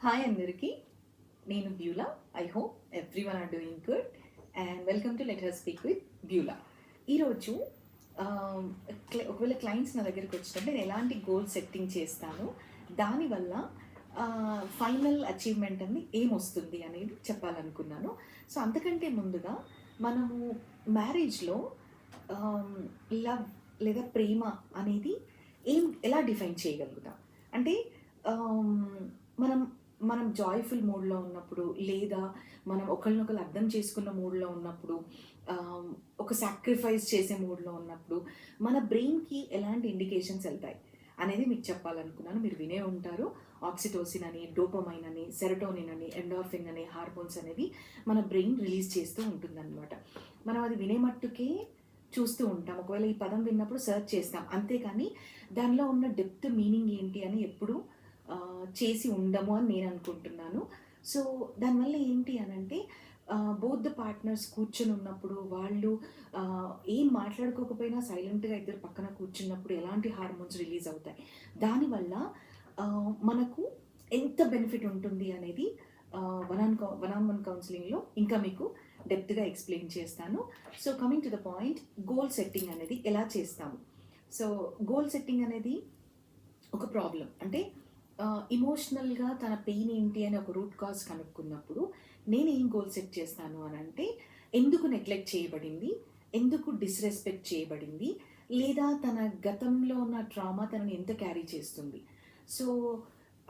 Hi అందరికీ, నేను Beulah. I hope everyone are doing good and welcome to let her speak with Beulah. ఈరోజు ఒకవేళ clients నా దగ్గరికి వచ్చినప్పుడు నేను ఎలాంటి గోల్ సెట్టింగ్ చేస్తాను, దానివల్ల ఫైనల్ అచీవ్మెంట్ అనేది ఏమొస్తుంది అనేది చెప్పాలనుకున్నాను. సో అంతకంటే ముందుగా మనము మ్యారేజ్లో లవ్ లేదా ప్రేమ అనేది ఎలా డిఫైన్ చేయగలుగుతాం అంటే మనం మనం జాయ్ఫుల్ మూడ్లో ఉన్నప్పుడు, లేదా మనం ఒకళ్ళనొకళ్ళు అర్థం చేసుకున్న మూడ్లో ఉన్నప్పుడు, ఒక సాక్రిఫైస్ చేసే మూడ్లో ఉన్నప్పుడు మన బ్రెయిన్కి ఎలాంటి ఇండికేషన్స్ వెళ్తాయి అనేది మీకు చెప్పాలనుకున్నాను. మీరు వినే ఉంటారు. ఆక్సిటోసిన్ అని, డోపమైన్ అని, సెరటోనిన్ అని, ఎండార్ఫిన్ అనే హార్మోన్స్ అనేవి మన బ్రెయిన్ రిలీజ్ చేస్తూ ఉంటుందన్నమాట. మనం అది వినే మట్టుకే చూస్తూ ఉంటాం. ఒకవేళ ఈ పదం విన్నప్పుడు సెర్చ్ చేస్తాం, అంతేకాని దానిలో ఉన్న డెప్త్ మీనింగ్ ఏంటి అని ఎప్పుడు చేసి ఉండము అని నేను అనుకుంటున్నాను. సో దానివల్ల ఏంటి అనంటే బోత్ ద పార్ట్నర్స్ కూర్చొని ఉన్నప్పుడు వాళ్ళు ఏం మాట్లాడుకోకపోయినా సైలెంట్గా ఇద్దరు పక్కన కూర్చున్నప్పుడు ఎలాంటి హార్మోన్స్ రిలీజ్ అవుతాయి, దానివల్ల మనకు ఎంత బెనిఫిట్ ఉంటుంది అనేది వన్ ఆన్ వన్ కౌన్సిలింగ్లో ఇంకా మీకు డెప్త్గా ఎక్స్ప్లెయిన్ చేస్తాను. So coming to the point, goal setting అనేది ఎలా చేస్తాము. సో గోల్ సెట్టింగ్ అనేది ఒక ప్రాబ్లం అంటే ఇమోషనల్గా తన పెయిన్ ఏంటి అని ఒక రూట్ కాజ్ కనుక్కున్నప్పుడు నేను ఏం గోల్ సెట్ చేస్తాను అని అంటే, ఎందుకు నెగ్లెక్ట్ చేయబడింది, ఎందుకు డిస్రెస్పెక్ట్ చేయబడింది, లేదా తన గతంలో ఉన్న ట్రామా తనని ఎంత క్యారీ చేస్తుంది. సో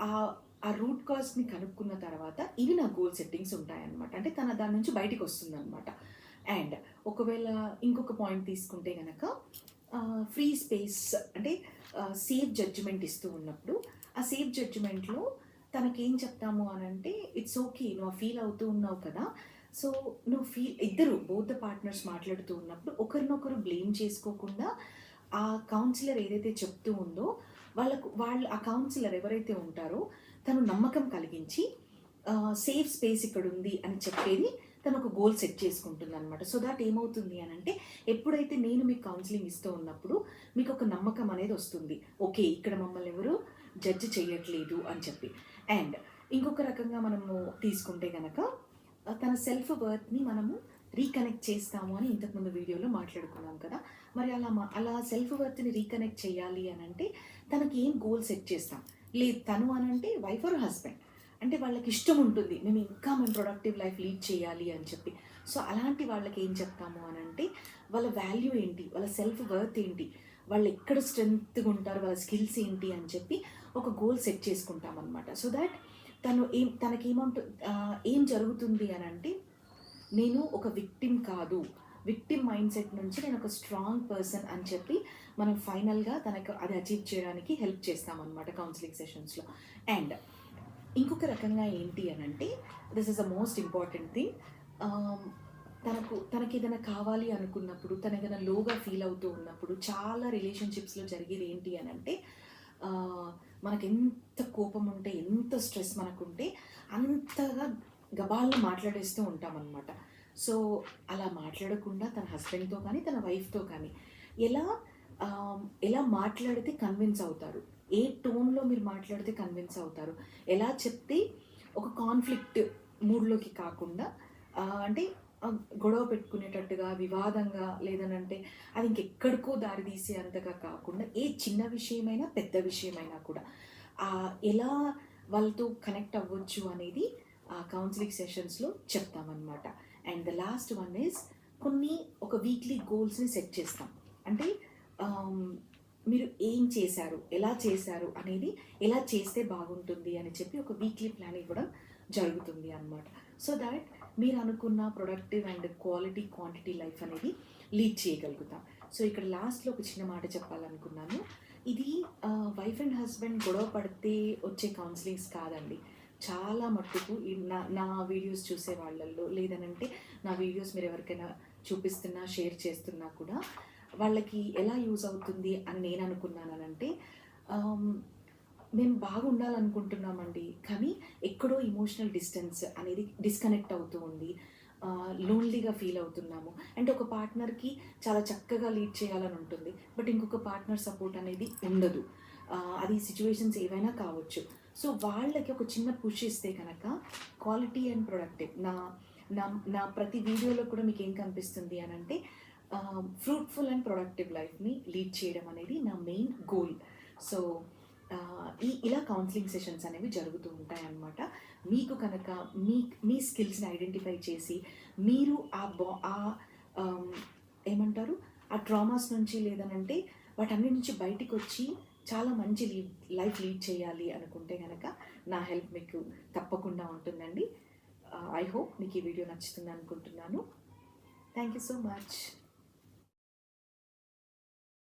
ఆ రూట్ కాజ్ని కనుక్కున్న తర్వాత ఇవి నా గోల్ సెట్టింగ్స్ ఉంటాయన్నమాట. అంటే తన దాని నుంచి బయటికి వస్తుందన్నమాట. అండ్ ఒకవేళ ఇంకొక పాయింట్ తీసుకుంటే కనుక ఫ్రీ స్పేస్ అంటే సేఫ్ జడ్జిమెంట్ ఇస్తూ ఉన్నప్పుడు ఆ సేఫ్ జడ్జిమెంట్లో తనకేం చెప్తాము అని అంటే, ఇట్స్ ఓకే, నువ్వు ఫీల్ అవుతూ ఉన్నావు కదా, సో నువ్వు ఇద్దరు బోత్ ద పార్ట్నర్స్ మాట్లాడుతూ ఉన్నప్పుడు ఒకరినొకరు బ్లేమ్ చేసుకోకుండా ఆ కౌన్సిలర్ ఏదైతే చెప్తూ ఉందో వాళ్ళు ఆ కౌన్సిలర్ ఎవరైతే ఉంటారో తను నమ్మకం కలిగించి సేఫ్ స్పేస్ ఇక్కడ ఉంది అని చెప్పేది తను ఒక గోల్ సెట్ చేసుకుంటుంది అనమాట. సో దాట్ ఏమవుతుంది అని అంటే, ఎప్పుడైతే నేను మీకు కౌన్సిలింగ్ ఇస్తూ ఉన్నప్పుడు మీకు ఒక నమ్మకం అనేది వస్తుంది, ఓకే ఇక్కడ మమ్మల్ని ఎవరు జడ్జి చేయట్లేదు అని చెప్పి. అండ్ ఇంకొక రకంగా మనము తీసుకుంటే కనుక తన సెల్ఫ్ వర్త్ని మనము రీకనెక్ట్ చేస్తాము అని ఇంతకుముందు వీడియోలో మాట్లాడుకున్నాం కదా. మరి అలా సెల్ఫ్ వర్త్ని రీకనెక్ట్ చేయాలి అని అంటే తనకి ఏం గోల్ సెట్ చేస్తాం. లేదు తను అని అంటే వైఫ్ ఆర్ హస్బెండ్ అంటే వాళ్ళకి ఇష్టం ఉంటుంది, మేము ప్రొడక్టివ్ లైఫ్ లీడ్ చేయాలి అని చెప్పి. సో అలాంటి వాళ్ళకి ఏం చెప్తాము అని అంటే, వాళ్ళ వాల్యూ ఏంటి, వాళ్ళ సెల్ఫ్ వర్త్ ఏంటి, వాళ్ళు ఎక్కడ స్ట్రెంగ్త్గా ఉంటారు, వాళ్ళ స్కిల్స్ ఏంటి అని చెప్పి ఒక గోల్ సెట్ చేసుకుంటాం అనమాట. సో దాట్ ఏం జరుగుతుంది అని అంటే, నేను ఒక విక్టిమ్ కాదు, విక్టిమ్ మైండ్ సెట్ నుంచి నేను ఒక స్ట్రాంగ్ పర్సన్ అని చెప్పి మనం ఫైనల్గా తనకు అది అచీవ్ చేయడానికి హెల్ప్ చేస్తామన్నమాట కౌన్సిలింగ్ సెషన్స్లో. అండ్ ఇంకొక రకంగా ఏంటి అని అంటే, this is the most important thing, తనకి ఏదైనా కావాలి అనుకున్నప్పుడు, తన ఏదైనా లోగా ఫీల్ అవుతూ ఉన్నప్పుడు చాలా రిలేషన్షిప్స్లో జరిగేది ఏంటి అని అంటే, మనకు ఎంత కోపం ఉంటే, ఎంత స్ట్రెస్ మనకుంటే అంతగా గబాల్లో మాట్లాడేస్తూ ఉంటామన్నమాట. సో అలా మాట్లాడకుండా తన హస్బెండ్తో కానీ తన వైఫ్తో కానీ ఎలా మాట్లాడితే కన్విన్స్ అవుతారు, ఏ టోన్లో మీరు మాట్లాడితే కన్విన్స్ అవుతారు, ఎలా చెప్తే ఒక కాన్ఫ్లిక్ట్ మూడ్లోకి కాకుండా అంటే గొడవ పెట్టుకునేటట్టుగా, వివాదంగా, లేదనంటే అది ఇంకెక్కడికో దారి తీసేంతగా కాకుండా ఏ చిన్న విషయమైనా పెద్ద విషయమైనా కూడా ఎలా వాళ్ళతో కనెక్ట్ అవ్వచ్చు అనేది ఆ కౌన్సిలింగ్ సెషన్స్లో చెప్తామన్నమాట. And the last one is, ఒక వీక్లీ గోల్స్ని సెట్ చేస్తాం. అంటే మీరు ఏం చేశారు, ఎలా చేశారు అనేది, ఎలా చేస్తే బాగుంటుంది అని చెప్పి ఒక వీక్లీ ప్లాన్ ఇవ్వడం జరుగుతుంది అన్నమాట. సో దాట్ మీరు అనుకున్న ప్రొడక్టివ్ అండ్ క్వాంటిటీ లైఫ్ అనేది లీడ్ చేయగలుగుతాం. సో ఇక్కడ లాస్ట్లో ఒక చిన్న మాట చెప్పాలనుకున్నాను. ఇది వైఫ్ అండ్ హస్బెండ్ గొడవ పడితే వచ్చే కౌన్సిలింగ్స్ కాదండి. చాలా మట్టుకు నా వీడియోస్ చూసే వాళ్ళల్లో, లేదనంటే నా వీడియోస్ మీరు ఎవరికైనా చూపిస్తున్నా, షేర్ చేస్తున్నా కూడా వాళ్ళకి ఎలా యూజ్ అవుతుంది అని నేను అనుకున్నానంటే, మేము బాగుండాలనుకుంటున్నామండి, కానీ ఎక్కడో ఇమోషనల్ డిస్టెన్స్ అనేది డిస్కనెక్ట్ అవుతూ ఉంది, లోన్లీగా ఫీల్ అవుతున్నాము. అంటే ఒక పార్ట్నర్కి చాలా చక్కగా లీడ్ చేయాలని ఉంటుంది, బట్ ఇంకొక పార్ట్నర్ సపోర్ట్ అనేది ఉండదు. అది సిచ్యువేషన్స్ ఏవైనా కావచ్చు. సో వాళ్ళకి ఒక చిన్న పుష్ ఇస్తే కనుక క్వాలిటీ అండ్ ప్రొడక్టివ్ నా నా నా ప్రతి వీడియోలో కూడా మీకు ఏం కనిపిస్తుంది అని అంటే ఫ్రూట్ఫుల్ అండ్ ప్రొడక్టివ్ లైఫ్ని లీడ్ చేయడం అనేది నా మెయిన్ గోల్. సో ఇలా కౌన్సిలింగ్ సెషన్స్ అనేవి జరుగుతూ ఉంటాయి అన్నమాట. మీకు కనుక మీ స్కిల్స్ని ఐడెంటిఫై చేసి మీరు ఏమంటారు ఆ ట్రామాస్ నుంచి లేదనంటే వాటన్నిటి నుంచి బయటికి వచ్చి చాలా మంచి లైఫ్ లీడ్ చేయాలి అనుకుంటే కనుక నా హెల్ప్ మీకు తప్పకుండా ఉంటుందండి. ఐ హోప్ మీకు ఈ వీడియో నచ్చుతుంది అనుకుంటున్నాను. Thank you so much.